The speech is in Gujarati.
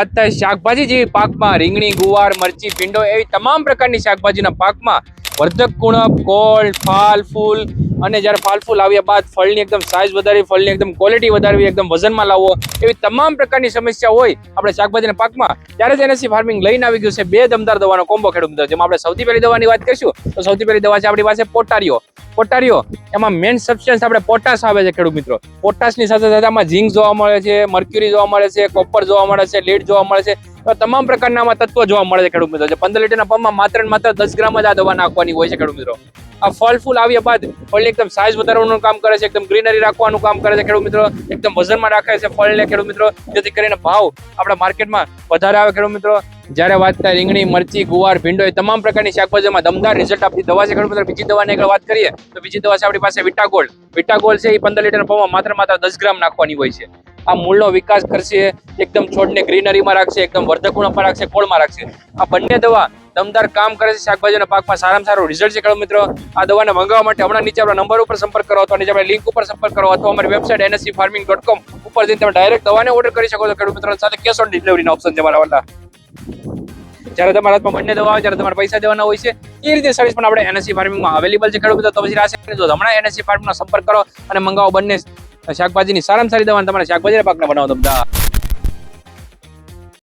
વાત થાય શાકભાજી જેવી પાકમાં રીંગણી, ગુવાર, મરચી, ભીંડો એવી તમામ પ્રકારની શાકભાજીના પાકમાં વર્ધક ગુણક, કોળ, ફાલ, ફૂલ અને જ્યારે ફાલ ફૂલ આવ્યા બાદ ફળની એકદમ સાઇઝ વધારવી, ફળની એકદમ ક્વોલિટી વધારવી, એકદમ વજનમાં લાવવો, એવી તમામ પ્રકારની સમસ્યા હોય આપણે શાકભાજીના પાકમાં, ત્યારે જ એનએસસી ફાર્મિંગ લઈને આવી ગયું છે બે દમદાર દવાનો કોમ્બો ખેડૂત મિત્રો. જેમાં આપણે સૌથી પહેલી દવાની વાત કરીશું તો સૌથી પહેલી દવા છે આપણી પાસે પોટારિયો. એમાં મેઇન સબસ્ટન્સ આપણે પોટાશ આવે છે ખેડૂત મિત્રો. પોટાશની સાથે સાથે આમાં ઝીંક જોવા મળે છે, મર્ક્યુરી જોવા મળે છે, કોપર જોવા મળે છે, લીડ જોવા મળે છે. તમામ પ્રકારના આમાં તત્વો જોવા મળે છે ખેડૂત મિત્રો. 15 લીટરના પંપમાં માત્ર ને માત્ર 10 ગ્રામ જ આ દવા નાખવાની હોય છે ખેડૂત મિત્રો. આ ફળ ફૂલ આવ્યા બાદ ફળની એકદમ સાઇઝ વધારવાનું કામ કરે છે, એકદમ ગ્રીનરી રાખવાનું કામ કરે છે ખેડૂત મિત્રો, એકદમ વજનમાં રાખે છે ફળને ખેડૂત મિત્રો, જેથી કરીને ભાવ આપણા માર્કેટમાં વધારે આવે ખેડૂત મિત્રો. જ્યારે વાત થાય રીંગણી, મરચી, ગુવાર, ભીંડો એ તમામ પ્રકારની શાકભાજીમાં દમદાર રિઝલ્ટ આપતી દવા છે ખેડૂત મિત્રો. બીજી દવાની આગળ વાત કરીએ તો બીજી દવા છે આપણી પાસે વિટાગોલ્ડ છે. એ 15 લીટરના પંપમાં માત્ર 10 ગ્રામ નાખવાની હોય છે. આ મૂળનો વિકાસ કરશે, એકદમ છોડને ગ્રીનરીમાં રાખશે, એકદમ વર્ધક ગુણમાં રાખશે, કોળમાં રાખશે. આ બંને દવા દમદાર કામ કરે છે શાકભાજીના પાકમાં. સારામાં સારું રિઝલ્ટ છે ખેડૂત મિત્રો. આ દવાને મંગાવવા માટે હમણાં નીચે આપણા નંબર ઉપર સંપર્ક કરો અથવા નીચે આપણે લિંક ઉપર સંપર્ક કરો અથવા અમારી વેબસાઇટ nscfarming.com ઉપર જઈને તમે ડાયરેક્ટ દવાને ઓર્ડર કરી શકો છો ખેડૂત મિત્રો. સાથે કેશ ઓન ડિલિવરીનો ઓપ્શન છે મારા વાલા. જ્યારે તમારા હાથમાં બંને દવા આવે ત્યારે તમારે પૈસા દેવાના હોય છે. એ રીતે સર્વિસ પણ આપણે એનએસસી ફાર્મિંગમાં અવેલેબલ છે ખેડૂત મિત્રો. તો પછી રાશિ જો હમણાં એનએસસી ફાર્મિંગનો સંપર્ક કરો અને મંગાવો બંને શાકભાજીની સારામાં સારી દવા તમારે શાકભાજીના પાકને બનાવો.